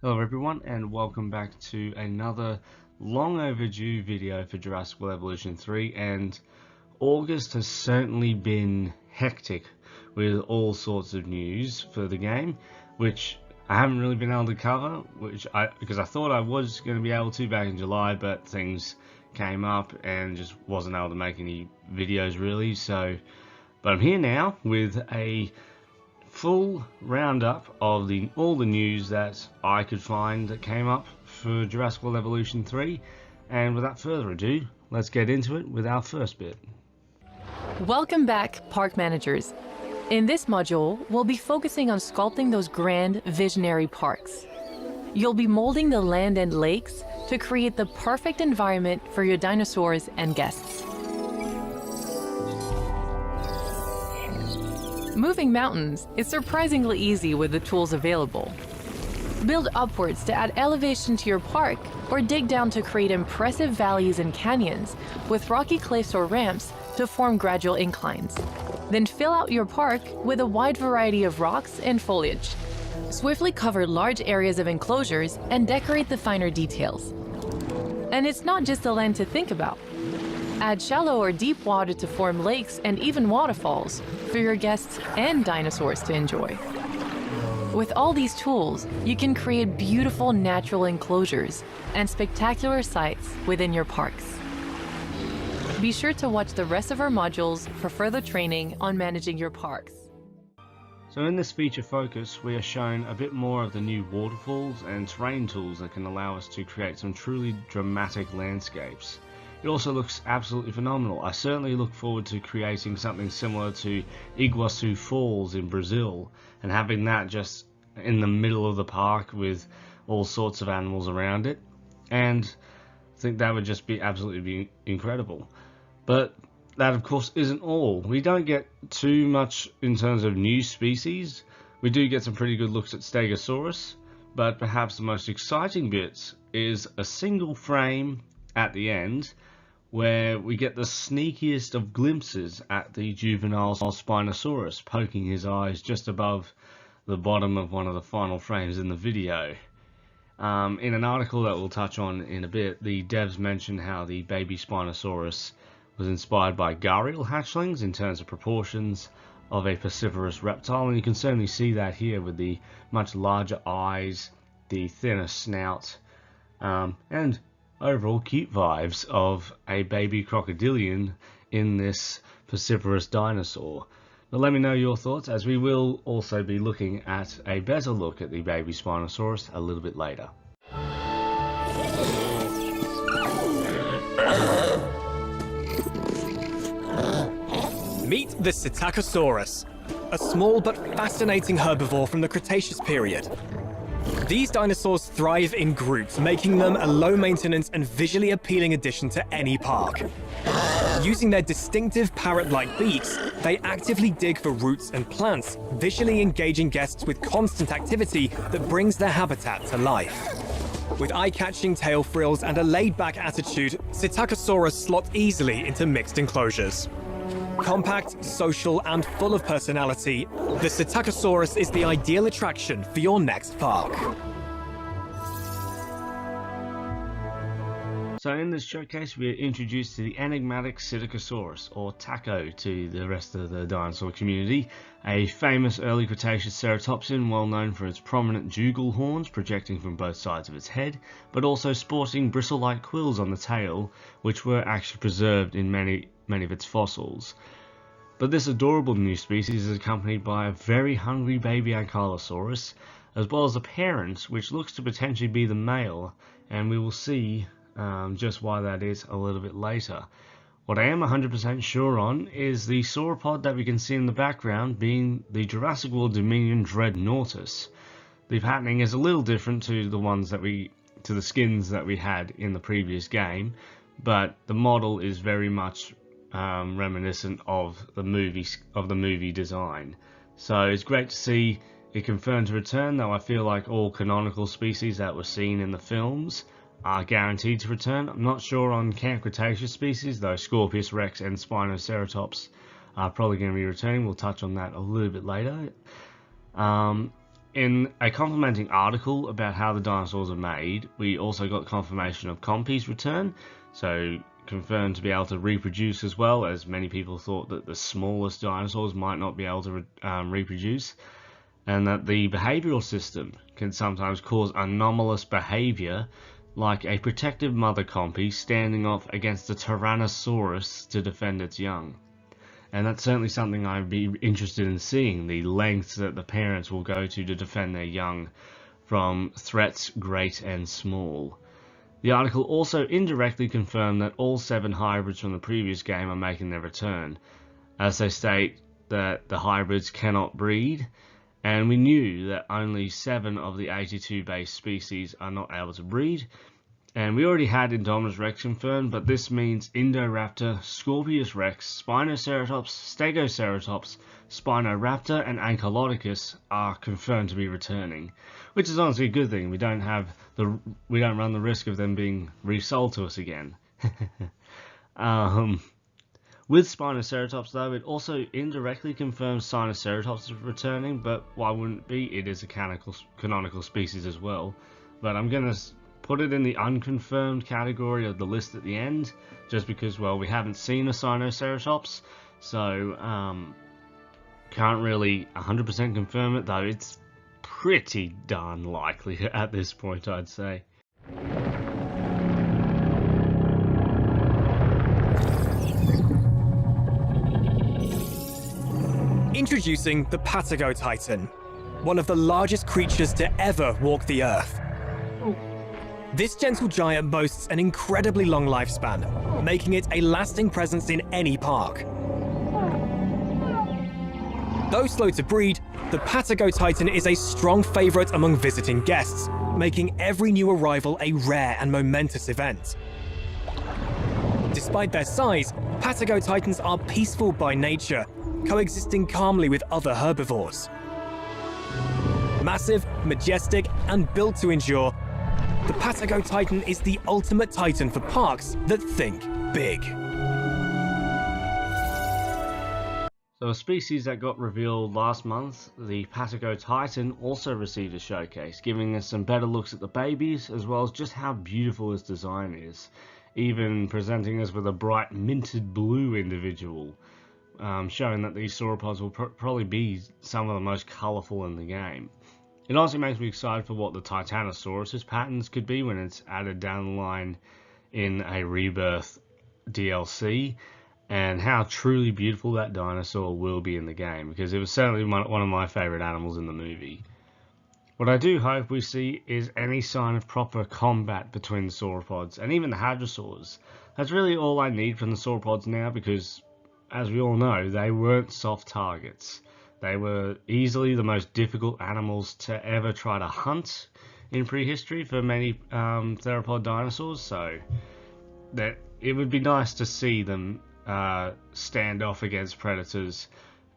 Hello everyone and welcome back to another long overdue video for Jurassic World Evolution 3, and August has certainly been hectic with all sorts of news for the game, which I haven't really been able to cover, because I thought I was going to be able to back in July, but things came up and just wasn't able to make any videos really. But I'm here now with a full roundup of all the news that I could find that came up for Jurassic World Evolution 3, and without further ado, let's get into it with our first bit. Welcome back, park managers. In this module, we'll be focusing on sculpting those grand, visionary parks. You'll be molding the land and lakes to create the perfect environment for your dinosaurs and guests. Moving mountains is surprisingly easy with the tools available. Build upwards to add elevation to your park, or dig down to create impressive valleys and canyons with rocky cliffs or ramps to form gradual inclines. Then fill out your park with a wide variety of rocks and foliage. Swiftly cover large areas of enclosures and decorate the finer details. And it's not just the land to think about. Add shallow or deep water to form lakes and even waterfalls for your guests and dinosaurs to enjoy. With all these tools, you can create beautiful natural enclosures and spectacular sights within your parks. Be sure to watch the rest of our modules for further training on managing your parks. So in this feature focus, we are shown a bit more of the new waterfalls and terrain tools that can allow us to create some truly dramatic landscapes. It also looks absolutely phenomenal. I certainly look forward to creating something similar to Iguazu Falls in Brazil and having that just in the middle of the park with all sorts of animals around it, and I think that would just be absolutely incredible. But that of course isn't all. We don't get too much in terms of new species. We do get some pretty good looks at Stegosaurus, but perhaps the most exciting bits is a single frame at the end where we get the sneakiest of glimpses at the juvenile Spinosaurus poking his eyes just above the bottom of one of the final frames in the video. In an article that we'll touch on in a bit, the devs mentioned how the baby Spinosaurus was inspired by gharial hatchlings in terms of proportions of a piscivorous reptile, and you can certainly see that here with the much larger eyes, the thinner snout, and overall cute vibes of a baby crocodilian in this piscivorous dinosaur. But let me know your thoughts, as we will also be looking at a better look at the baby Spinosaurus a little bit later. Meet the Psittacosaurus, a small but fascinating herbivore from the Cretaceous period. These dinosaurs thrive in groups, making them a low-maintenance and visually appealing addition to any park. Using their distinctive parrot-like beaks, they actively dig for roots and plants, visually engaging guests with constant activity that brings their habitat to life. With eye-catching tail frills and a laid-back attitude, Psittacosaurus slot easily into mixed enclosures. Compact, social, and full of personality, the Psittacosaurus is the ideal attraction for your next park. So in this showcase, we are introduced to the enigmatic Psittacosaurus, or Taco to the rest of the dinosaur community, a famous early Cretaceous ceratopsian well known for its prominent jugal horns projecting from both sides of its head, but also sporting bristle-like quills on the tail, which were actually preserved in many of its fossils. But this adorable new species is accompanied by a very hungry baby Ankylosaurus, as well as a parent which looks to potentially be the male, and we will see just why that is a little bit later. What I am 100% sure on is the sauropod that we can see in the background being the Jurassic World Dominion Dreadnoughtus. The patterning is a little different to the skins that we had in the previous game, but the model is very much reminiscent of the movie design. So it's great to see it confirmed to return, though I feel like all canonical species that were seen in the films are guaranteed to return. I'm not sure on Camp Cretaceous species, though Scorpius Rex and Spinoceratops are probably going to be returning. We'll touch on that a little bit later. In In a complementing article about how the dinosaurs are made, we also got confirmation of Compy's return, so confirmed to be able to reproduce as well, as many people thought that the smallest dinosaurs might not be able to reproduce, and that the behavioural system can sometimes cause anomalous behaviour, like a protective mother Compy standing off against a Tyrannosaurus to defend its young. And that's certainly something I'd be interested in seeing, the lengths that the parents will go to defend their young from threats great and small. The article also indirectly confirmed that all 7 hybrids from the previous game are making their return, as they state that the hybrids cannot breed, and we knew that only 7 of the 82 base species are not able to breed. And we already had Indominus Rex confirmed, but this means Indoraptor, Scorpius Rex, Spinoceratops, Stegoceratops, Spinoraptor, and Ankylodocus are confirmed to be returning, which is honestly a good thing. We don't run the risk of them being resold to us again. With Spinoceratops, though, it also indirectly confirms Sinoceratops is returning, but why wouldn't it be? It is a canonical species as well. But I'm going to put it in the unconfirmed category of the list at the end, just because, well, we haven't seen a Sinoceratops, so can't really 100% confirm it, though it's pretty darn likely at this point, I'd say. Introducing the Patagotitan, one of the largest creatures to ever walk the Earth. This gentle giant boasts an incredibly long lifespan, making it a lasting presence in any park. Though slow to breed, the Patagotitan is a strong favourite among visiting guests, making every new arrival a rare and momentous event. Despite their size, Patagotitans are peaceful by nature, coexisting calmly with other herbivores. Massive, majestic, and built to endure, the Patagotitan is the ultimate titan for parks that think big. So a species that got revealed last month, the Patagotitan, also received a showcase, giving us some better looks at the babies, as well as just how beautiful its design is, even presenting us with a bright minted blue individual, showing that these sauropods will probably be some of the most colourful in the game. It also makes me excited for what the Titanosaurus' patterns could be when it's added down the line in a Rebirth DLC, and how truly beautiful that dinosaur will be in the game, because it was certainly one of my favourite animals in the movie. What I do hope we see is any sign of proper combat between the sauropods and even the hadrosaurs. That's really all I need from the sauropods now, because as we all know, they weren't soft targets. They were easily the most difficult animals to ever try to hunt in prehistory for many theropod dinosaurs, so that it would be nice to see them stand off against predators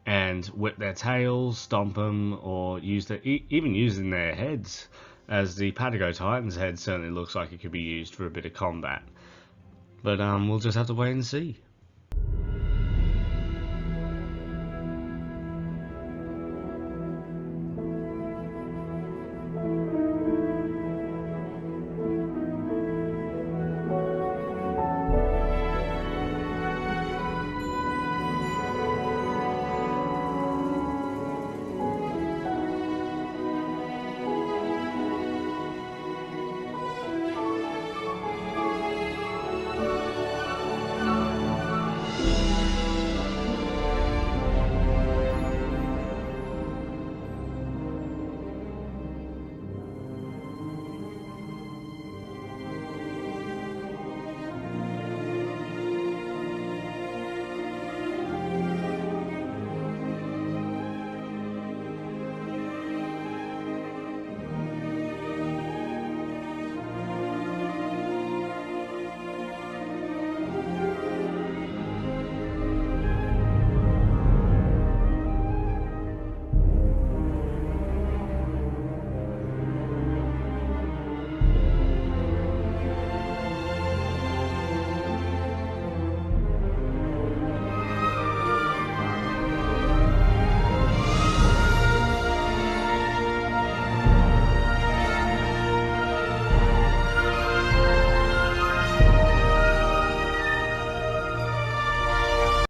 and whip their tails, stomp them, or even using their heads, as the Patagotitan's head certainly looks like it could be used for a bit of combat. But we'll just have to wait and see.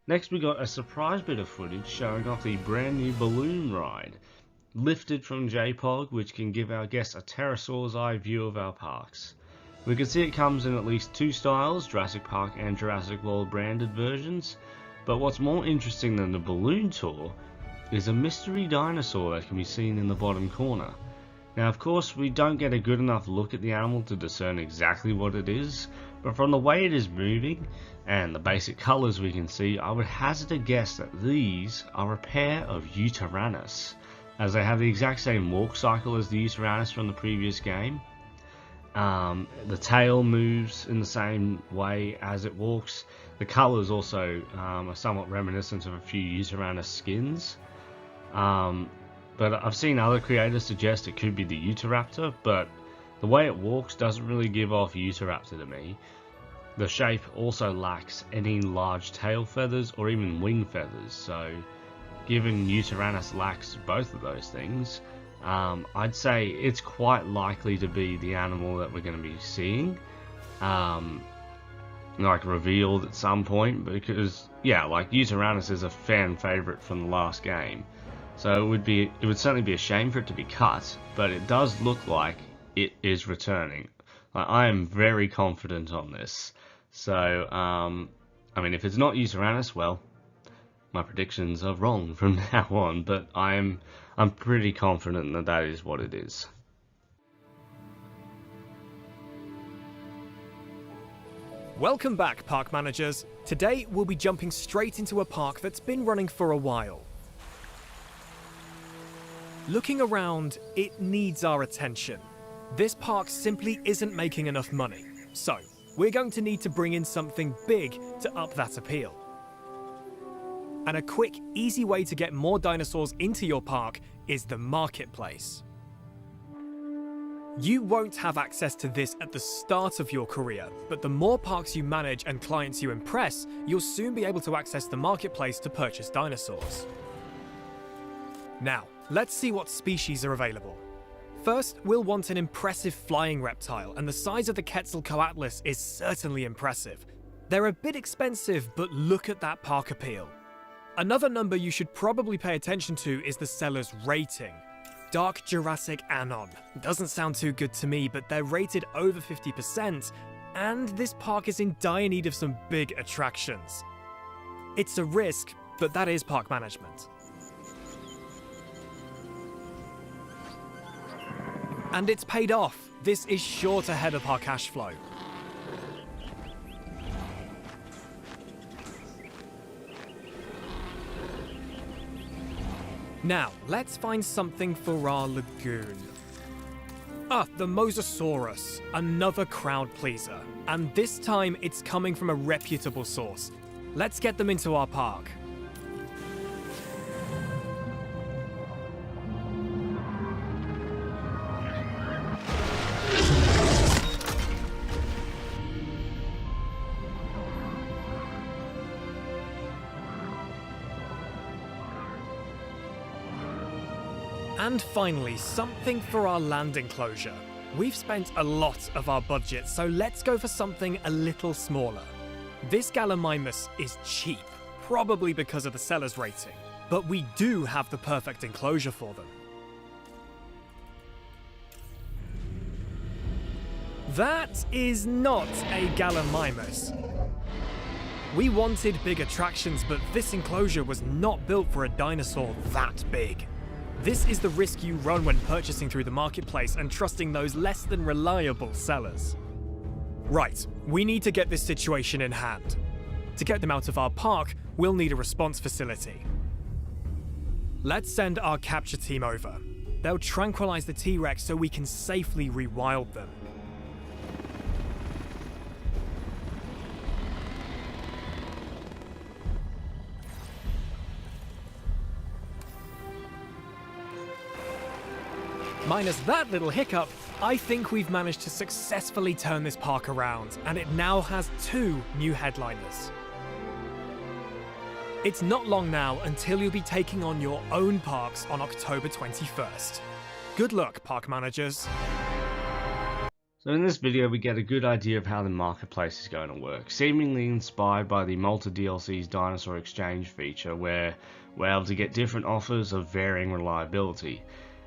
Next we got a surprise bit of footage showing off the brand new balloon ride, lifted from JPOG, which can give our guests a pterosaur's eye view of our parks. We can see it comes in at least two styles, Jurassic Park and Jurassic World branded versions, but what's more interesting than the balloon tour is a mystery dinosaur that can be seen in the bottom corner. Now of course we don't get a good enough look at the animal to discern exactly what it is, but from the way it is moving and the basic colours we can see, I would hazard a guess that these are a pair of Utaranus, as they have the exact same walk cycle as the Utaranus from the previous game. The tail moves in the same way as it walks. The colours also are somewhat reminiscent of a few Utaranus skins. But I've seen other creators suggest it could be the Utahraptor, but the way it walks doesn't really give off Utahraptor to me. The shape also lacks any large tail feathers or even wing feathers, so given Utaranus lacks both of those things, I'd say it's quite likely to be the animal that we're going to be seeing, like revealed at some point, because yeah, like Utaranus is a fan favorite from the last game, so it would certainly be a shame for it to be cut, but it does look like it is returning. Like, I am very confident on this, so I mean, if it's not Utaranus, well, my predictions are wrong from now on, but I'm pretty confident that that is what it is. Welcome back, park managers. Today we'll be jumping straight into a park that's been running for a while. Looking around, it needs our attention. This park simply isn't making enough money, so we're going to need to bring in something big to up that appeal. And a quick, easy way to get more dinosaurs into your park is the marketplace. You won't have access to this at the start of your career, but the more parks you manage and clients you impress, you'll soon be able to access the marketplace to purchase dinosaurs. Now, let's see what species are available. First, we'll want an impressive flying reptile, and the size of the Quetzalcoatlus is certainly impressive. They're a bit expensive, but look at that park appeal. Another number you should probably pay attention to is the seller's rating. Dark Jurassic Anon. Doesn't sound too good to me, but they're rated over 50%, and this park is in dire need of some big attractions. It's a risk, but that is park management. And it's paid off. This is sure to head up our cash flow. Now, let's find something for our lagoon. The Mosasaurus, another crowd pleaser. And this time it's coming from a reputable source. Let's get them into our park. And finally, something for our land enclosure. We've spent a lot of our budget, so let's go for something a little smaller. This Gallimimus is cheap, probably because of the seller's rating, but we do have the perfect enclosure for them. That is not a Gallimimus. We wanted big attractions, but this enclosure was not built for a dinosaur that big. This is the risk you run when purchasing through the marketplace and trusting those less than reliable sellers. Right, we need to get this situation in hand. To get them out of our park, we'll need a response facility. Let's send our capture team over. They'll tranquilize the T-Rex so we can safely rewild them. Minus that little hiccup, I think we've managed to successfully turn this park around, and it now has 2 new headliners. It's not long now until you'll be taking on your own parks on October 21st. Good luck, park managers. So in this video we get a good idea of how the marketplace is going to work, seemingly inspired by the Malta DLC's Dinosaur Exchange feature, where we're able to get different offers of varying reliability,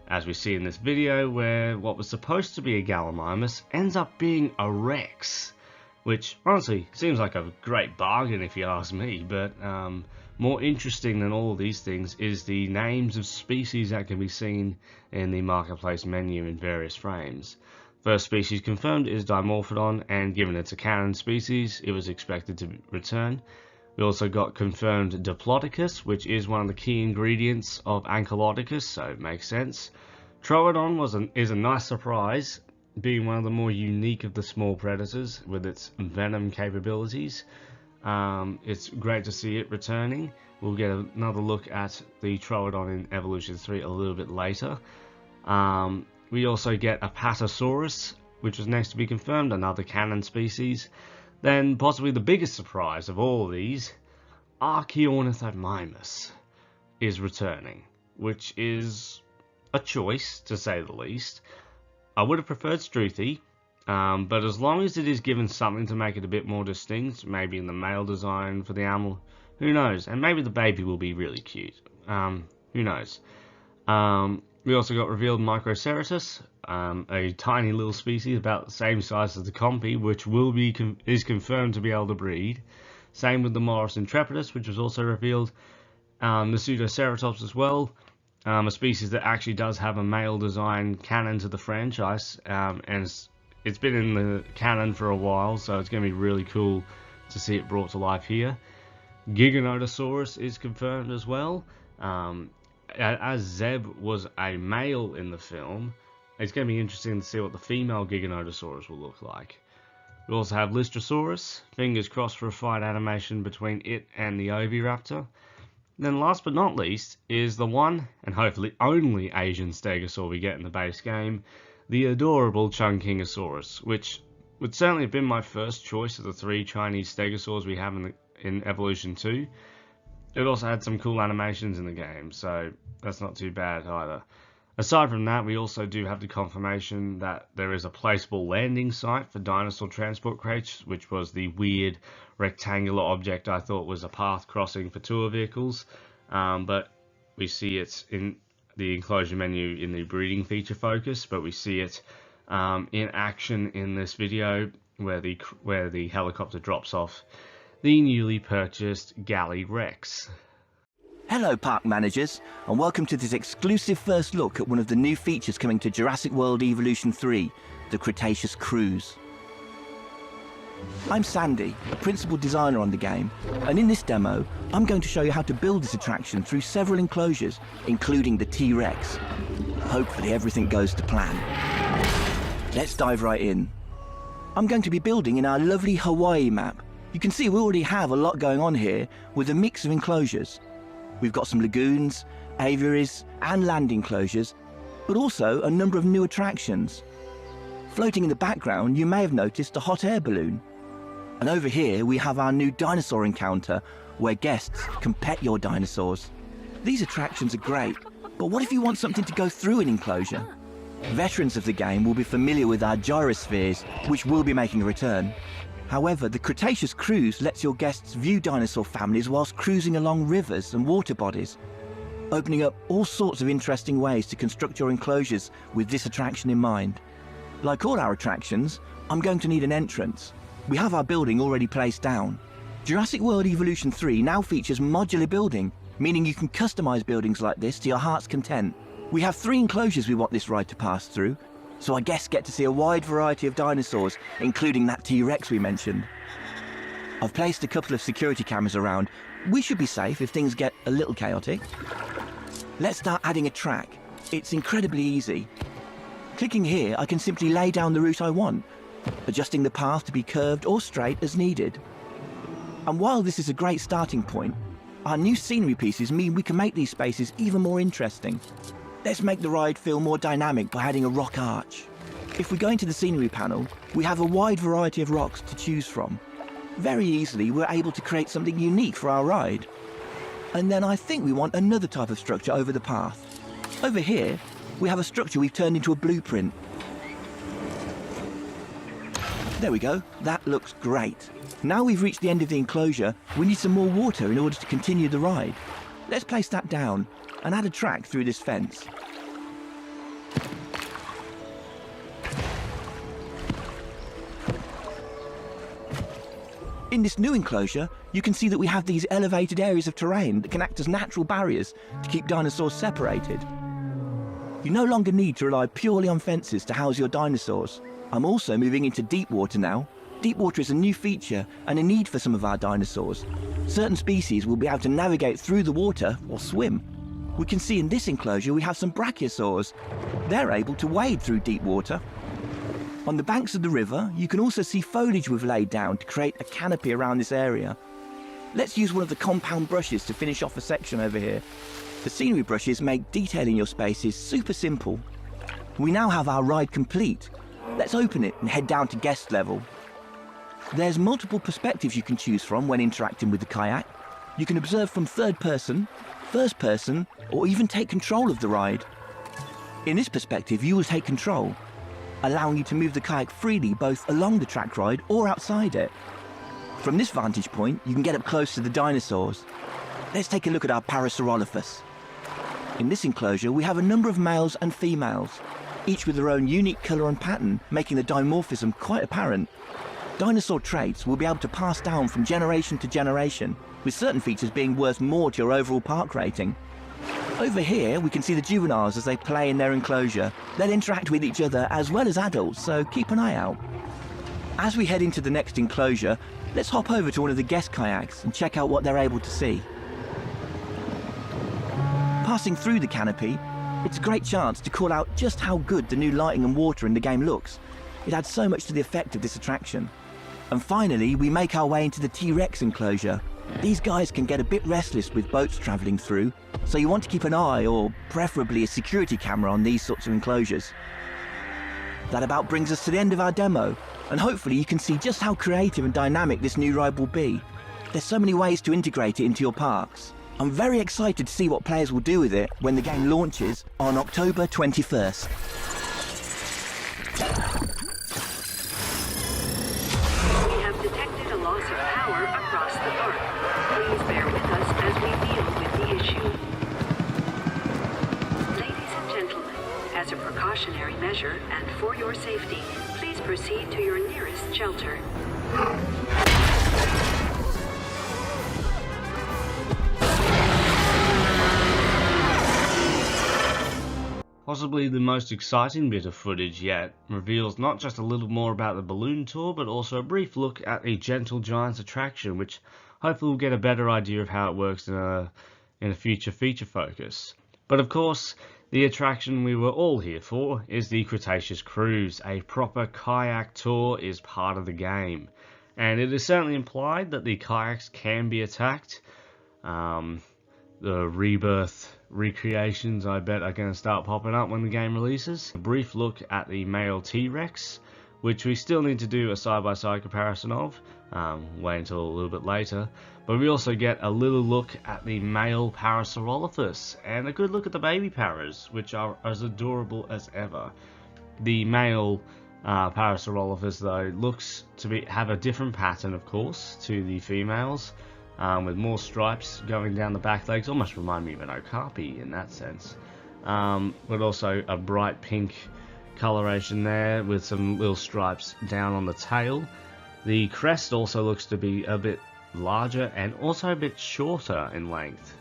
as we see in this video where what was supposed to be a Gallimimus ends up being a Rex, which honestly seems like a great bargain if you ask me, but more interesting than all of these things is the names of species that can be seen in the marketplace menu in various frames. First species confirmed is Dimorphodon, and given it's a canon species, it was expected to return. We also got confirmed Diplodocus, which is one of the key ingredients of Ankylodocus, so it makes sense. Troodon is a nice surprise, being one of the more unique of the small predators with its venom capabilities. It's great to see it returning. We'll get another look at the Troodon in Evolution 3 a little bit later. We also get a Patagosaurus, which was next to be confirmed, another canon species. Then possibly the biggest surprise of all of these, Archaeornithomimus is returning, which is a choice to say the least. I would have preferred Struthi, but as long as it is given something to make it a bit more distinct, maybe in the male design for the animal, who knows, and maybe the baby will be really cute, who knows. We also got revealed Microceratus, a tiny little species about the same size as the Compy, which is confirmed to be able to breed. Same with the Morris Intrepidus, which was also revealed. The Pseudoceratops as well, a species that actually does have a male design canon to the franchise, and it's been in the canon for a while, so it's going to be really cool to see it brought to life here. Giganotosaurus is confirmed as well. As Zeb was a male in the film, it's going to be interesting to see what the female Giganotosaurus will look like. We also have Lystrosaurus, fingers crossed for a fight animation between it and the Oviraptor. Then last but not least is the one, and hopefully only Asian Stegosaur we get in the base game, the adorable Chungkingosaurus, which would certainly have been my first choice of the 3 Chinese Stegosaurs we have in Evolution 2. It also had some cool animations in the game, so that's not too bad either. Aside from that, we also do have the confirmation that there is a placeable landing site for dinosaur transport crates, which was the weird rectangular object I thought was a path crossing for tour vehicles, but we see it in the enclosure menu in the breeding feature focus, but we see it in action in this video where the helicopter drops off the newly purchased Galley Rex. Hello park managers, and welcome to this exclusive first look at one of the new features coming to Jurassic World Evolution 3, the Cretaceous Cruise. I'm Sandy, a principal designer on the game, and in this demo I'm going to show you how to build this attraction through several enclosures, including the T-Rex. Hopefully everything goes to plan. Let's dive right in. I'm going to be building in our lovely Hawaii map. You can see we already have a lot going on here with a mix of enclosures. We've got some lagoons, aviaries and land enclosures, but also a number of new attractions. Floating in the background you may have noticed a hot air balloon. And over here we have our new dinosaur encounter where guests can pet your dinosaurs. These attractions are great, but what if you want something to go through an enclosure? Veterans of the game will be familiar with our gyrospheres, which will be making a return. However, the Cretaceous Cruise lets your guests view dinosaur families whilst cruising along rivers and water bodies, opening up all sorts of interesting ways to construct your enclosures with this attraction in mind. Like all our attractions, I'm going to need an entrance. We have our building already placed down. Jurassic World Evolution 3 now features modular building, meaning you can customize buildings like this to your heart's content. We have 3 enclosures we want this ride to pass through, so our guests get to see a wide variety of dinosaurs, including that T-Rex we mentioned. I've placed a couple of security cameras around. We should be safe if things get a little chaotic. Let's start adding a track. It's incredibly easy. Clicking here, I can simply lay down the route I want, adjusting the path to be curved or straight as needed. And while this is a great starting point, our new scenery pieces mean we can make these spaces even more interesting. Let's make the ride feel more dynamic by adding a rock arch. If we go into the scenery panel, we have a wide variety of rocks to choose from. Very easily, we're able to create something unique for our ride. And then I think we want another type of structure over the path. Over here, we have a structure we've turned into a blueprint. There we go, that looks great. Now we've reached the end of the enclosure, we need some more water in order to continue the ride. Let's place that down and add a track through this fence. In this new enclosure, you can see that we have these elevated areas of terrain that can act as natural barriers to keep dinosaurs separated. You no longer need to rely purely on fences to house your dinosaurs. I'm also moving into deep water now. Deep water is a new feature and a need for some of our dinosaurs. Certain species will be able to navigate through the water or swim. We can see in this enclosure we have some brachiosaurs. They're able to wade through deep water. On the banks of the river, you can also see foliage we've laid down to create a canopy around this area. Let's use one of the compound brushes to finish off a section over here. The scenery brushes make detailing your spaces super simple. We now have our ride complete. Let's open it and head down to guest level. There's multiple perspectives you can choose from when interacting with the kayak. You can observe from third person, first person, or even take control of the ride. In this perspective, you will take control, allowing you to move the kayak freely both along the track ride or outside it. From this vantage point, you can get up close to the dinosaurs. Let's take a look at our Parasaurolophus. In this enclosure, we have a number of males and females, each with their own unique colour and pattern, making the dimorphism quite apparent. Dinosaur traits will be able to pass down from generation to generation, with certain features being worth more to your overall park rating. Over here, we can see the juveniles as they play in their enclosure. They'll interact with each other as well as adults, so keep an eye out. As we head into the next enclosure, let's hop over to one of the guest kayaks and check out what they're able to see. Passing through the canopy, it's a great chance to call out just how good the new lighting and water in the game looks. It adds so much to the effect of this attraction. And finally, we make our way into the T-Rex enclosure. These guys can get a bit restless with boats travelling through, so you want to keep an eye, or preferably a security camera, on these sorts of enclosures. That about brings us to the end of our demo, and hopefully you can see just how creative and dynamic this new ride will be. There's so many ways to integrate it into your parks. I'm very excited to see what players will do with it when the game launches on October 21st. We have detected a loss of power across the park. Please bear with us as we deal with the issue. Ladies and gentlemen, as a precautionary measure and for your safety, please proceed to your nearest shelter. Possibly the most exciting bit of footage yet reveals not just a little more about the balloon tour, but also a brief look at a Gentle Giants attraction, which hopefully we'll get a better idea of how it works in a future feature focus. But of course, the attraction we were all here for is the Cretaceous Cruise. A proper kayak tour is part of the game, and it is certainly implied that the kayaks can be attacked. The rebirth recreations, I bet, are going to start popping up when the game releases. A brief look at the male T-Rex, which we still need to do a side-by-side comparison of. Wait until a little bit later. But we also get a little look at the male Parasaurolophus, and a good look at the baby paras, which are as adorable as ever. The male Parasaurolophus, though, looks to have a different pattern, of course, to the females. With more stripes going down the back legs, almost remind me of an okapi in that sense. But also a bright pink coloration there with some little stripes down on the tail. The crest also looks to be a bit larger and also a bit shorter in length.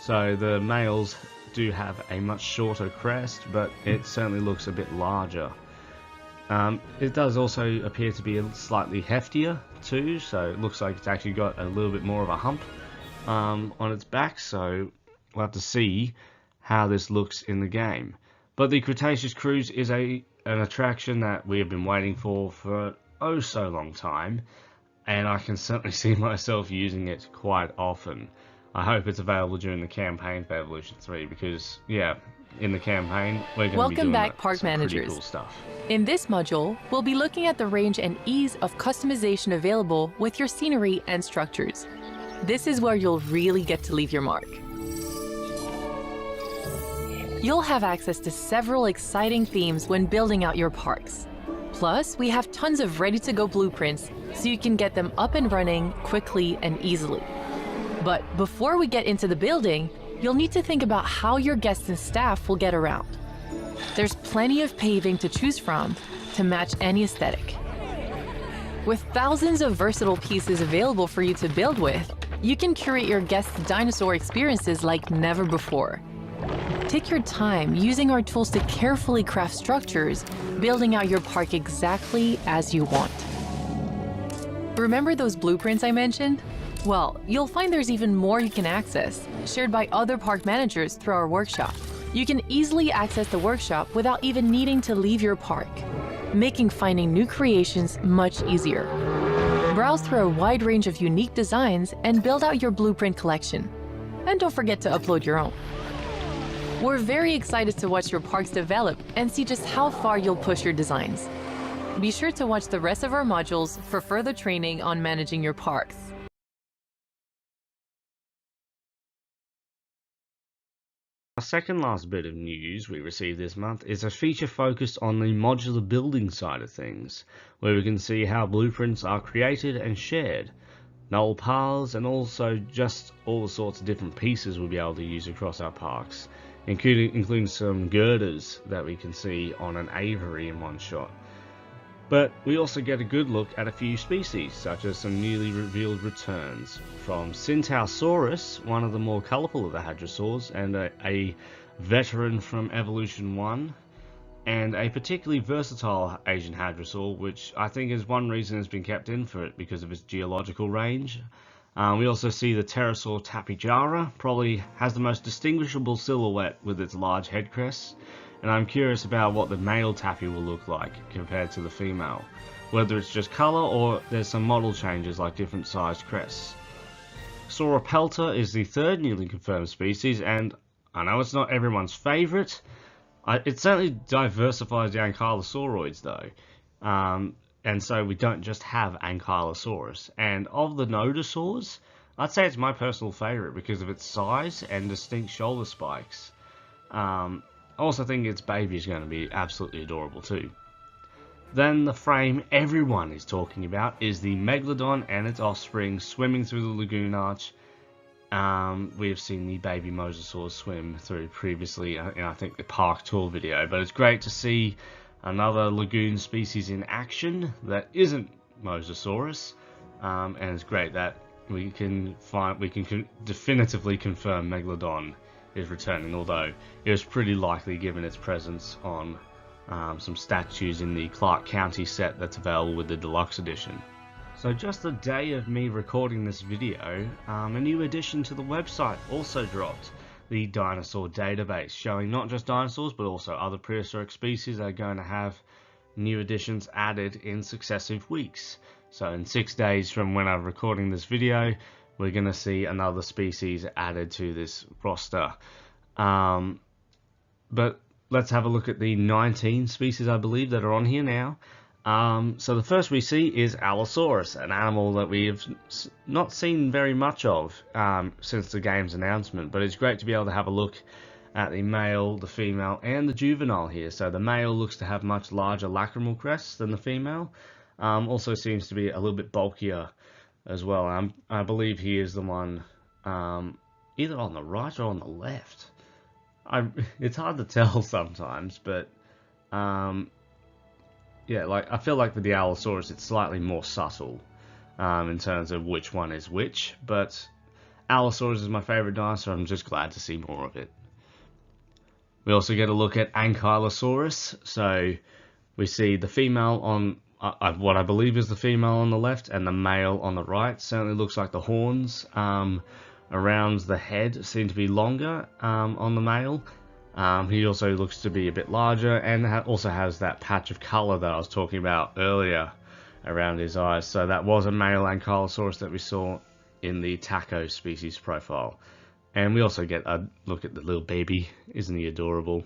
So the males do have a much shorter crest, but it certainly looks a bit larger. It does also appear to be slightly heftier too, so it looks like it's actually got a little bit more of a hump on its back, so we'll have to see how this looks in the game. But the Cretaceous Cruise is an attraction that we have been waiting for oh so long time, and I can certainly see myself using it quite often. I hope it's available during the campaign for Evolution 3, because yeah, in the campaign we're going to be doing Welcome back, park managers. Cool stuff. In this module, we'll be looking at the range and ease of customization available with your scenery and structures. This is where you'll really get to leave your mark. You'll have access to several exciting themes when building out your parks. Plus, we have tons of ready-to-go blueprints so you can get them up and running quickly and easily. But before we get into the building, you'll need to think about how your guests and staff will get around. There's plenty of paving to choose from to match any aesthetic. With thousands of versatile pieces available for you to build with, you can curate your guests' dinosaur experiences like never before. Take your time using our tools to carefully craft structures, building out your park exactly as you want. Remember those blueprints I mentioned? Well, you'll find there's even more you can access, shared by other park managers through our workshop. You can easily access the workshop without even needing to leave your park, making finding new creations much easier. Browse through a wide range of unique designs and build out your blueprint collection. And don't forget to upload your own. We're very excited to watch your parks develop and see just how far you'll push your designs. Be sure to watch the rest of our modules for further training on managing your parks. Our second last bit of news we received this month is a feature focused on the modular building side of things, where we can see how blueprints are created and shared, null paths, and also just all the sorts of different pieces we'll be able to use across our parks, including some girders that we can see on an aviary in one shot. But we also get a good look at a few species, such as some newly revealed returns from Psittacosaurus, one of the more colourful of the hadrosaurs, and a veteran from Evolution 1, and a particularly versatile Asian hadrosaur, which I think is one reason it's been kept in for it because of its geological range. We also see the pterosaur Tapijara, probably has the most distinguishable silhouette with its large head crests, and I'm curious about what the male tappy will look like compared to the female, whether it's just colour or there's some model changes like different sized crests. Sauropelta is the third newly confirmed species, and I know it's not everyone's favourite. It certainly diversifies the ankylosauroids though, and so we don't just have Ankylosaurus. And of the nodosaurs, I'd say it's my personal favourite because of its size and distinct shoulder spikes. I also think its baby is going to be absolutely adorable too. Then the frame everyone is talking about is the Megalodon and its offspring swimming through the lagoon arch. We have seen the baby mosasaurs swim through previously in I think the park tour video, but it's great to see another lagoon species in action that isn't Mosasaurus, and it's great that we can definitively confirm Megalodon is returning, although it was pretty likely given its presence on some statues in the Clark County set that's available with the deluxe edition. So just the day of me recording this video, a new addition to the website also dropped, the dinosaur database, showing not just dinosaurs but also other prehistoric species that are going to have new additions added in successive weeks. So in 6 days from when I'm recording this video, we're going to see another species added to this roster. But let's have a look at the 19 species I believe that are on here now. So the first we see is Allosaurus, an animal that we have not seen very much of since the game's announcement, but it's great to be able to have a look at the male, the female, and the juvenile here. So the male looks to have much larger lacrimal crests than the female, also seems to be a little bit bulkier as well. I believe he is the one either on the right or on the left. It's hard to tell sometimes, but yeah, like I feel like with the Allosaurus it's slightly more subtle in terms of which one is which, but Allosaurus is my favourite dinosaur. I'm just glad to see more of it. We also get a look at Ankylosaurus. So we see the female on what I believe is the female on the left and the male on the right. Certainly looks like the horns around the head seem to be longer on the male. He also looks to be a bit larger and also has that patch of colour that I was talking about earlier around his eyes. So that was a male Ankylosaurus that we saw in the taco species profile. And we also get a look at the little baby. Isn't he adorable?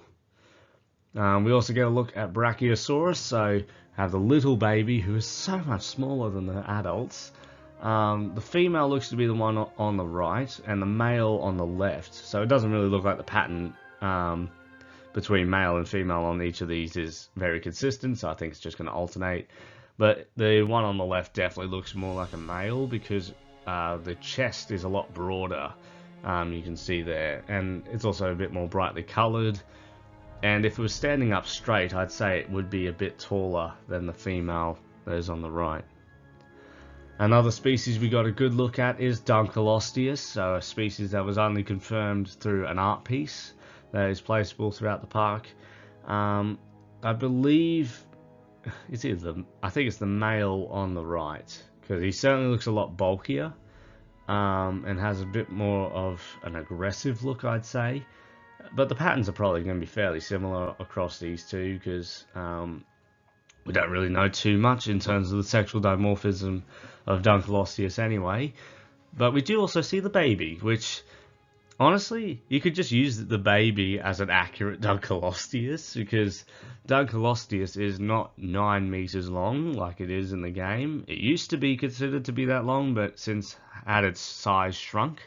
We also get a look at Brachiosaurus. So have the little baby who is so much smaller than the adults. The female looks to be the one on the but the male on the left. So it doesn't really look like the pattern. But between male and female on each of these is very consistent, so I think it's just going to alternate. But the one on the left definitely looks more like a male because the chest is a lot broader, you can see there, and it's also a bit more brightly coloured. And if it was standing up straight, I'd say it would be a bit taller than the female that is on the right. Another species we got a good look at is Dunkleosteus, so a species that was only confirmed through an art piece that is placeable throughout the park. I believe I think it's the male on the right, because he certainly looks a lot bulkier and has a bit more of an aggressive look, I'd say. But the patterns are probably going to be fairly similar across these two, because we don't really know too much in terms of the sexual dimorphism of Dunkleosteus anyway. But we do also see the baby, which honestly, you could just use the baby as an accurate Dunkleosteus, because Dunkleosteus is not 9 meters long like it is in the game. It used to be considered to be that long, but since had its size shrunk,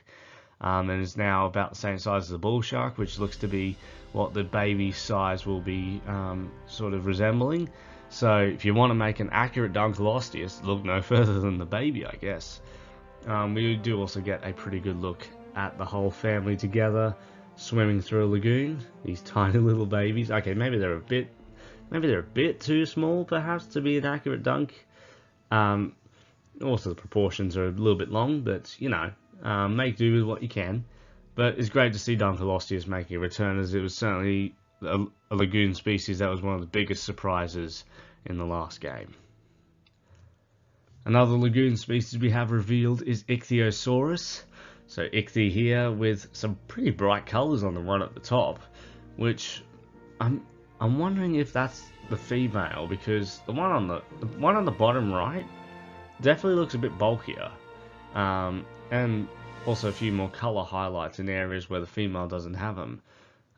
and is now about the same size as the bull shark, which looks to be what the baby size will be sort of resembling. So if you want to make an accurate Dunkleosteus, look no further than the baby, I guess. We do also get a pretty good look at the whole family together swimming through a lagoon. These tiny little babies. Okay, maybe they're a bit too small perhaps to be an accurate dunk. Also the proportions are a little bit long, but you know, make do with what you can. But it's great to see Dunkleosteus making a return, as it was certainly a lagoon species that was one of the biggest surprises in the last game. Another lagoon species we have revealed is Ichthyosaurus. So Ichthy here with some pretty bright colours on the one at the top, which I'm wondering if that's the female, because the one on the bottom right definitely looks a bit bulkier, and also a few more colour highlights in areas where the female doesn't have them.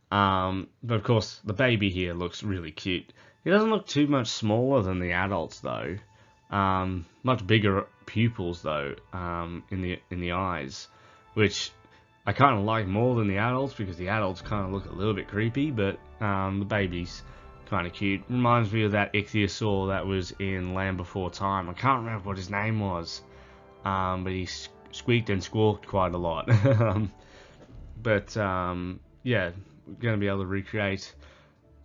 But of course the baby here looks really cute. He doesn't look too much smaller than the adults though. Much bigger pupils though, in the eyes, which I kind of like more than the adults, because the adults kind of look a little bit creepy, but the baby's kind of cute. Reminds me of that ichthyosaur that was in Land Before Time. I can't remember what his name was, but he squeaked and squawked quite a lot. But yeah, we're going to be able to recreate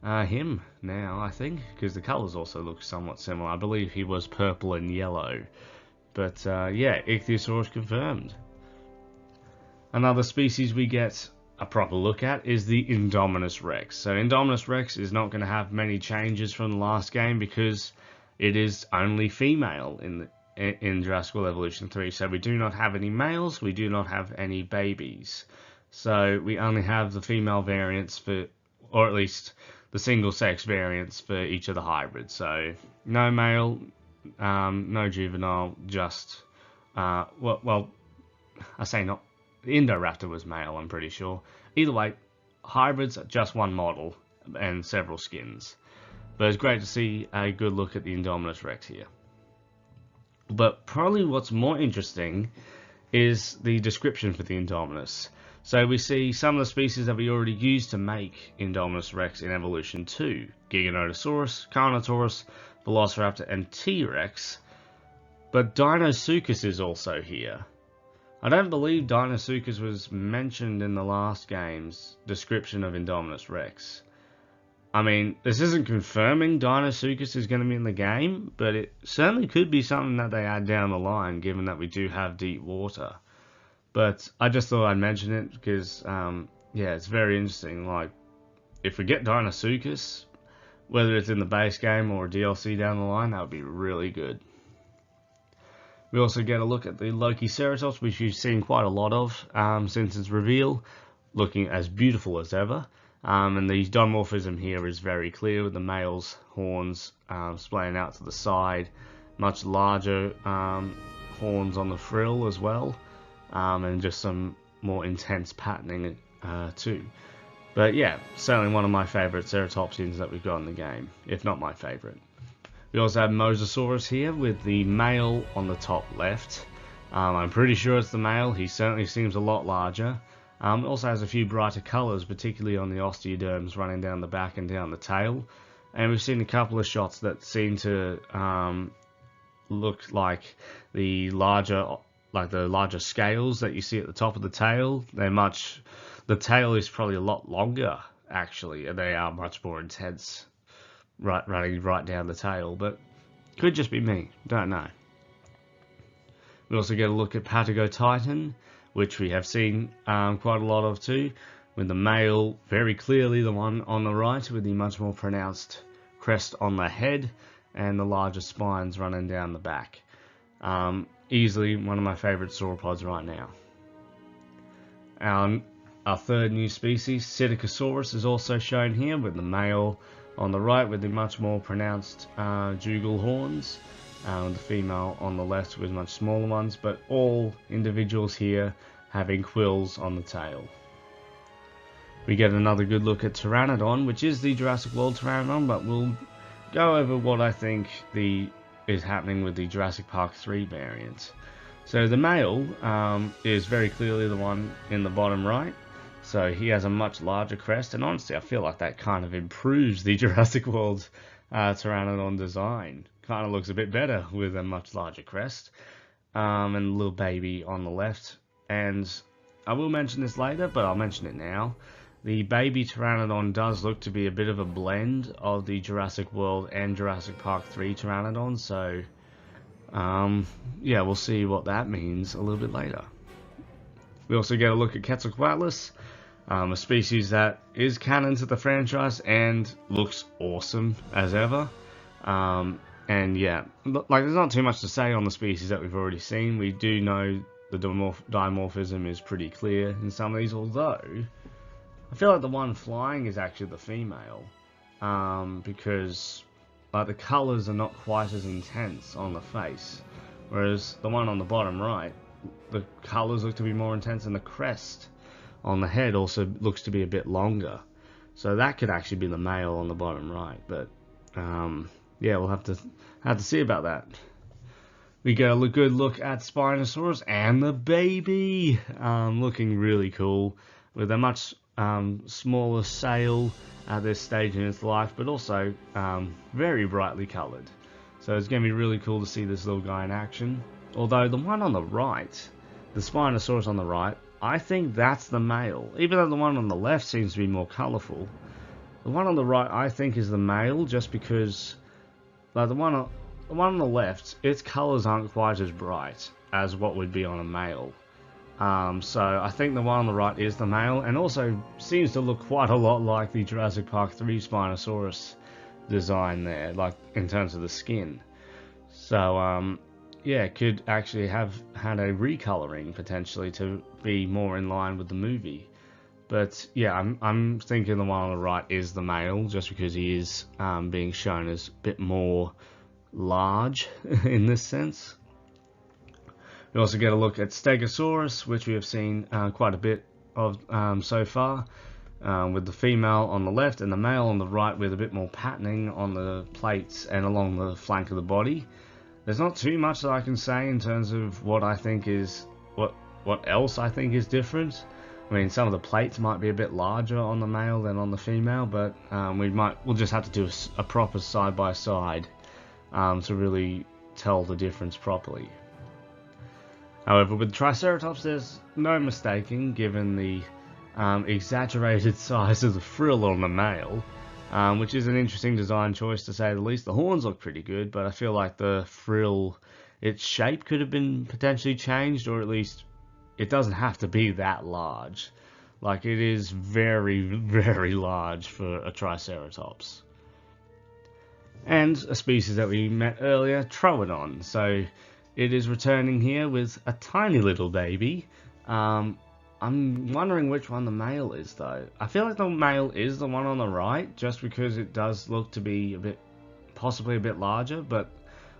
him now, I think, because the colours also look somewhat similar. I believe he was purple and yellow. But yeah, Ichthyosaurus confirmed. Another species we get a proper look at is the Indominus Rex. So Indominus Rex is not going to have many changes from the last game, because it is only female in Jurassic World Evolution 3. So we do not have any males, we do not have any babies. So we only have the female variants for, or at least the single sex variants for each of the hybrids. So no male, no juvenile, just well, I say not. The Indoraptor was male, I'm pretty sure. Either way, hybrids, just one model and several skins. But it's great to see a good look at the Indominus Rex here. But probably what's more interesting is the description for the Indominus. So we see some of the species that we already used to make Indominus Rex in Evolution 2. Giganotosaurus, Carnotaurus, Velociraptor and T-Rex. But Deinosuchus is also here. I don't believe Deinosuchus was mentioned in the last game's description of Indominus Rex. I mean, this isn't confirming Deinosuchus is going to be in the game, but it certainly could be something that they add down the line, given that we do have deep water. But I just thought I'd mention it because, yeah, it's very interesting. Like, if we get Deinosuchus, whether it's in the base game or a DLC down the line, that would be really good. We also get a look at the Lokiceratops, which you've seen quite a lot of since its reveal, looking as beautiful as ever. And the dimorphism here is very clear, with the male's horns splaying out to the side, much larger horns on the frill as well, and just some more intense patterning too. But yeah, certainly one of my favourite ceratopsians that we've got in the game, if not my favourite. We also have Mosasaurus here with the male on the top left. I'm pretty sure it's the male. He certainly seems a lot larger. It also has a few brighter colours, particularly on the osteoderms running down the back and down the tail. And we've seen a couple of shots that seem to look like the larger scales that you see at the top of the tail. The tail is probably a lot longer, actually, and they are much more intense, running right down the tail. But could just be me, don't know. We also get a look at Patagotitan, which we have seen quite a lot of too, with the male very clearly the one on the right with the much more pronounced crest on the head and the larger spines running down the back. Easily one of my favourite sauropods right now. Our third new species, Psittacosaurus, is also shown here with the male on the right with the much more pronounced jugal horns, the female on the left with much smaller ones, but all individuals here having quills on the tail. We get another good look at Pteranodon, which is the Jurassic World Pteranodon, but we'll go over what I think is happening with the Jurassic Park 3 variant. So the male is very clearly the one in the bottom right. So he has a much larger crest, and honestly I feel like that kind of improves the Jurassic World Pteranodon design. Kind of looks a bit better with a much larger crest, and a little baby on the left. And I will mention this later, but I'll mention it now. The baby Pteranodon does look to be a bit of a blend of the Jurassic World and Jurassic Park 3 Pteranodon, so yeah, we'll see what that means a little bit later. We also get a look at Quetzalcoatlus, a species that is canon to the franchise and looks awesome as ever. And yeah, like there's not too much to say on the species that we've already seen. We do know the dimorphism is pretty clear in some of these, although I feel like the one flying is actually the female, because like the colours are not quite as intense on the face, whereas the one on the bottom right, the colours look to be more intense, and the crest on the head also looks to be a bit longer. So that could actually be the male on the bottom right, but yeah, we'll have to see about that. We get a good look at Spinosaurus and the baby, looking really cool with a much smaller sail at this stage in its life, but also very brightly coloured. So it's going to be really cool to see this little guy in action. Although the one on the right, the Spinosaurus on the right, I think that's the male. Even though the one on the left seems to be more colourful, the one on the right I think is the male, just because like the one on the left, its colours aren't quite as bright as what would be on a male. So I think the one on the right is the male, and also seems to look quite a lot like the Jurassic Park 3 Spinosaurus design there, like in terms of the skin. So yeah, could actually have had a recoloring potentially to be more in line with the movie. But yeah, I'm thinking the one on the right is the male, just because he is being shown as a bit more large in this sense. We also get a look at Stegosaurus, which we have seen quite a bit of so far, with the female on the left and the male on the right, with a bit more patterning on the plates and along the flank of the body. There's not too much that I can say in terms of what I think is what else I think is different. I mean, some of the plates might be a bit larger on the male than on the female, but we'll just have to do a proper side by side to really tell the difference properly. However, with Triceratops, there's no mistaking, given the exaggerated size of the frill on the male, which is an interesting design choice to say the least. The horns look pretty good, but I feel like the frill, its shape could have been potentially changed, or at least it doesn't have to be that large. Like, it is very, very large for a Triceratops. And a species that we met earlier, Troodon. So it is returning here with a tiny little baby. I'm wondering which one the male is, though. I feel like the male is the one on the right, just because it does look to be possibly a bit larger, but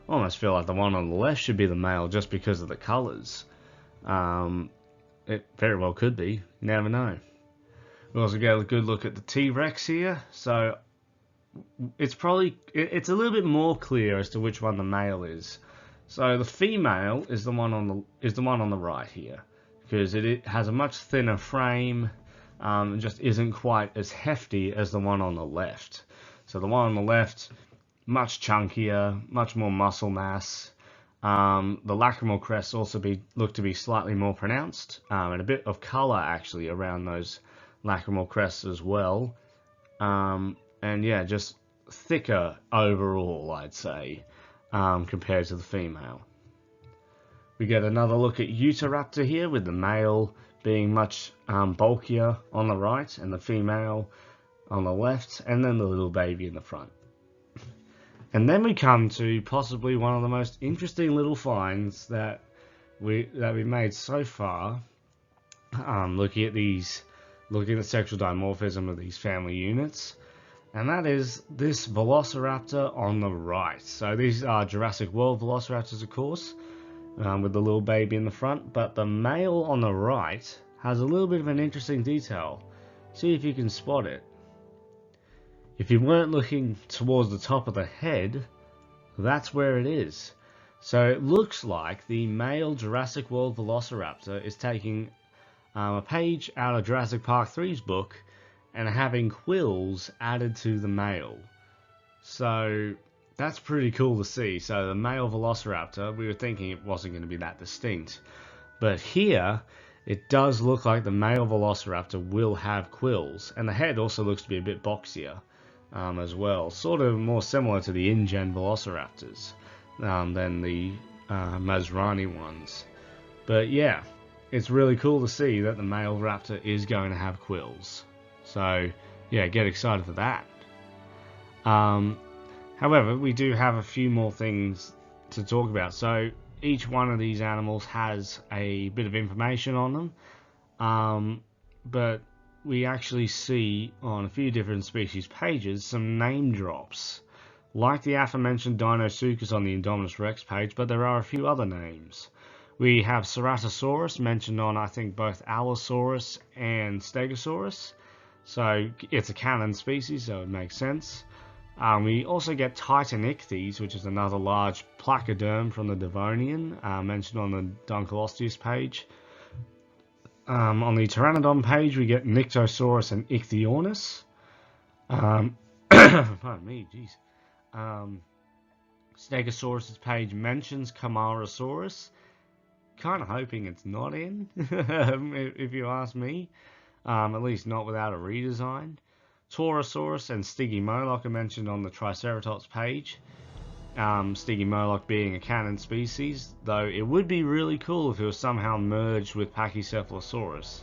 I almost feel like the one on the left should be the male just because of the colours. It very well could be, you never know. We also get a good look at the T-Rex here, so it's a little bit more clear as to which one the male is. So the female is the one on the right here, because it has a much thinner frame, and just isn't quite as hefty as the one on the left. So the one on the left, much chunkier, much more muscle mass. The lacrimal crests also look to be slightly more pronounced, and a bit of color actually around those lacrimal crests as well. And yeah, just thicker overall, I'd say, compared to the female. We get another look at Utahraptor here, with the male being much bulkier on the right and the female on the left, and then the little baby in the front. And then we come to possibly one of the most interesting little finds that we made so far, looking at the sexual dimorphism of these family units, and that is this Velociraptor on the right. So these are Jurassic World Velociraptors, of course, with the little baby in the front, but the male on the right has a little bit of an interesting detail. See if you can spot it. If you weren't looking towards the top of the head, that's where it is. So it looks like the male Jurassic World Velociraptor is taking a page out of Jurassic Park 3's book and having quills added to the male. So that's pretty cool to see. So the male Velociraptor, we were thinking it wasn't going to be that distinct, but here it does look like the male Velociraptor will have quills, and the head also looks to be a bit boxier as well, sort of more similar to the InGen Velociraptors than the Masrani ones. But yeah, it's really cool to see that the male raptor is going to have quills. So yeah, get excited for that. However, we do have a few more things to talk about. So each one of these animals has a bit of information on them, but we actually see on a few different species pages some name drops, like the aforementioned Dinosuchus on the Indominus Rex page, but there are a few other names. We have Ceratosaurus mentioned on, I think, both Allosaurus and Stegosaurus, so it's a canon species, so it makes sense. We also get Titanichthys, which is another large placoderm from the Devonian, mentioned on the Dunkleosteus page. On the Pteranodon page, we get Nyctosaurus and Ichthyornis. Pardon me, jeez. Stegosaurus' page mentions Camarasaurus. Kind of hoping it's not in, if you ask me. At least not without a redesign. Torosaurus and Stygimoloch are mentioned on the Triceratops page. Stygimoloch being a canon species, though it would be really cool if it was somehow merged with Pachycephalosaurus,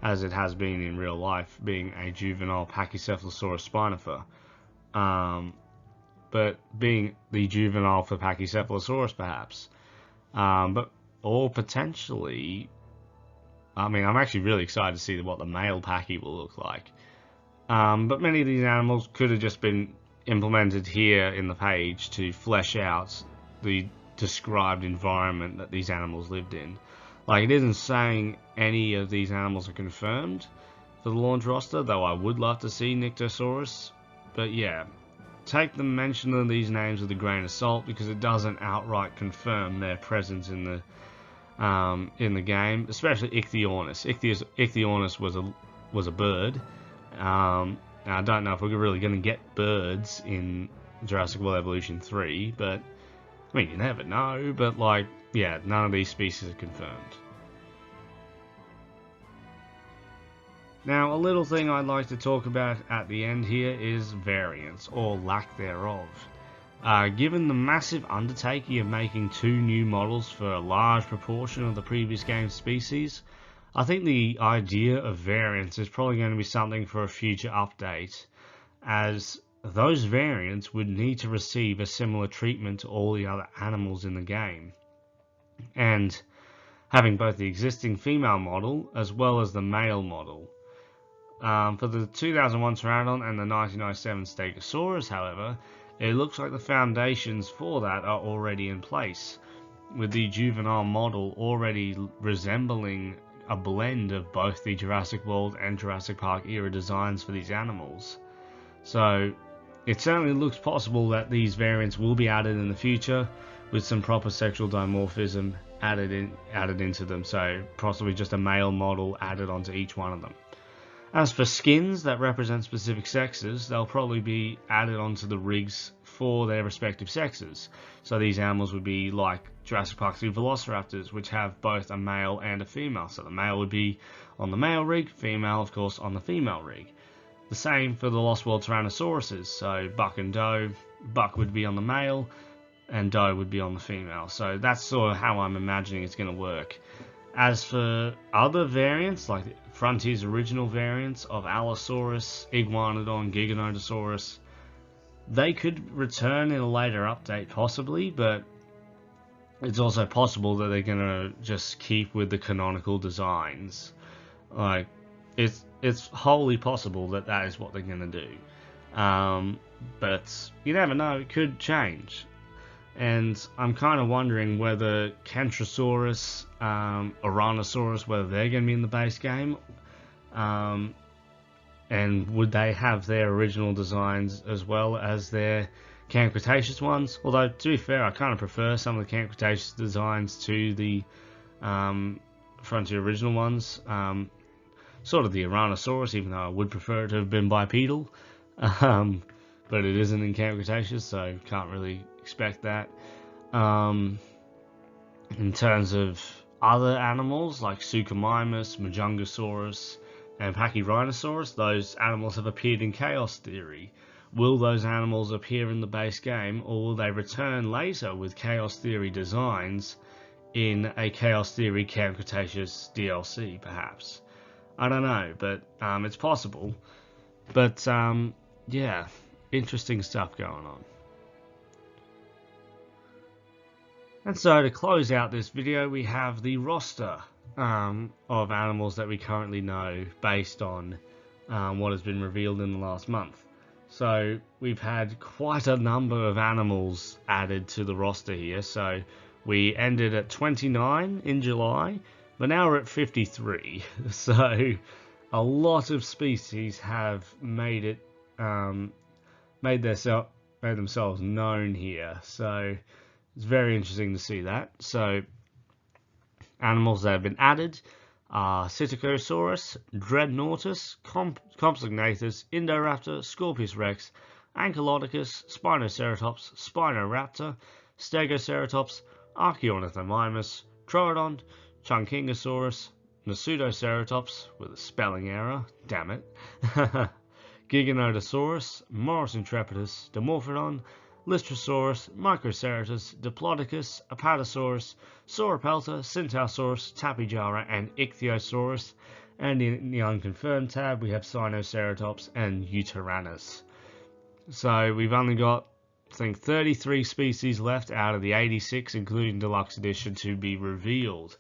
as it has been in real life, being a juvenile Pachycephalosaurus spinifer. But being the juvenile for Pachycephalosaurus, perhaps. Or potentially, I mean, I'm actually really excited to see what the male Pachy will look like. But many of these animals could have just been implemented here in the page to flesh out the described environment that these animals lived in. Like, it isn't saying any of these animals are confirmed for the launch roster, though I would love to see Nyctosaurus. But yeah, take the mention of these names with a grain of salt, because it doesn't outright confirm their presence in the game, especially Ichthyornis. Ichthyornis was a bird. I don't know if we're really going to get birds in Jurassic World Evolution 3, but I mean, you never know. But like, yeah, none of these species are confirmed. Now, a little thing I'd like to talk about at the end here is variants, or lack thereof. Given the massive undertaking of making 2 new models for a large proportion of the previous game's species, I think the idea of variants is probably going to be something for a future update, as those variants would need to receive a similar treatment to all the other animals in the game. And having both the existing female model as well as the male model. For the 2001 Pteranodon and the 1997 Stegosaurus, however, it looks like the foundations for that are already in place, with the juvenile model already resembling a blend of both the Jurassic World and Jurassic Park era designs for these animals. So it certainly looks possible that these variants will be added in the future, with some proper sexual dimorphism added into them, so possibly just a male model added onto each one of them. As for skins that represent specific sexes, they'll probably be added onto the rigs for their respective sexes. So these animals would be like Jurassic Park 2 velociraptors, which have both a male and a female. So the male would be on the male rig, female of course on the female rig. The same for the Lost World Tyrannosauruses, so buck and doe. Buck would be on the male and doe would be on the female. So that's sort of how I'm imagining it's going to work. As for other variants, like Frontier's original variants of Allosaurus, Iguanodon, Giganotosaurus, they could return in a later update possibly, but it's also possible that they're going to just keep with the canonical designs. Like, it's wholly possible that that is what they're going to do. But you never know, it could change. And I'm kind of wondering whether Kentrosaurus, Oranosaurus, whether they're going to be in the base game. And would they have their original designs as well as their Camp Cretaceous ones? Although, to be fair, I kind of prefer some of the Camp Cretaceous designs to the Frontier original ones. Sort of the Oranosaurus, even though I would prefer it to have been bipedal. But it isn't in Camp Cretaceous, so can't really expect that. In terms of other animals like Suchomimus, Majungasaurus, and Pachyrhinosaurus, those animals have appeared in Chaos Theory. Will those animals appear in the base game, or will they return later with Chaos Theory designs in a Chaos Theory Camp Cretaceous DLC, perhaps? I don't know, but it's possible. But yeah, interesting stuff going on. And so to close out this video, we have the roster of animals that we currently know based on what has been revealed in the last month. So we've had quite a number of animals added to the roster here. So we ended at 29 in July, but now we're at 53. So a lot of species have made themselves known here. So it's very interesting to see that. So animals that have been added are Psittacosaurus, Dreadnoughtus, Compsognathus, Indoraptor, Scorpius Rex, Ankylodocus, Spinoceratops, Spinoraptor, Stegoceratops, Archaeornithomimus, Troodon, Chunkingosaurus, Nasutoceratops, with a spelling error, damn it, Giganotosaurus, Morus intrepidus, Dimorphodon, Lystrosaurus, Microceratus, Diplodocus, Apatosaurus, Sauropelta, Centausaurus, Tapijara, and Ichthyosaurus. And in the unconfirmed tab, we have Sinoceratops and Euteranus. So we've only got, I think, 33 species left out of the 86, including Deluxe Edition, to be revealed.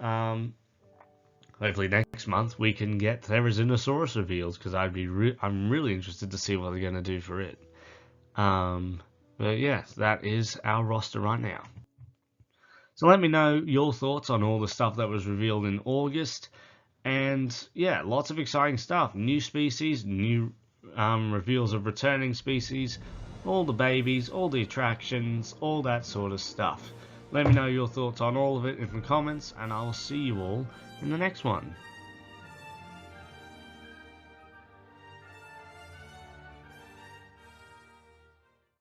Hopefully next month we can get Therizinosaurus revealed, because I'm really interested to see what they're going to do for it. But yes, that is our roster right now. So let me know your thoughts on all the stuff that was revealed in August. And yeah, lots of exciting stuff. New species, new reveals of returning species, all the babies, all the attractions, all that sort of stuff. Let me know your thoughts on all of it in the comments, and I'll see you all in the next one.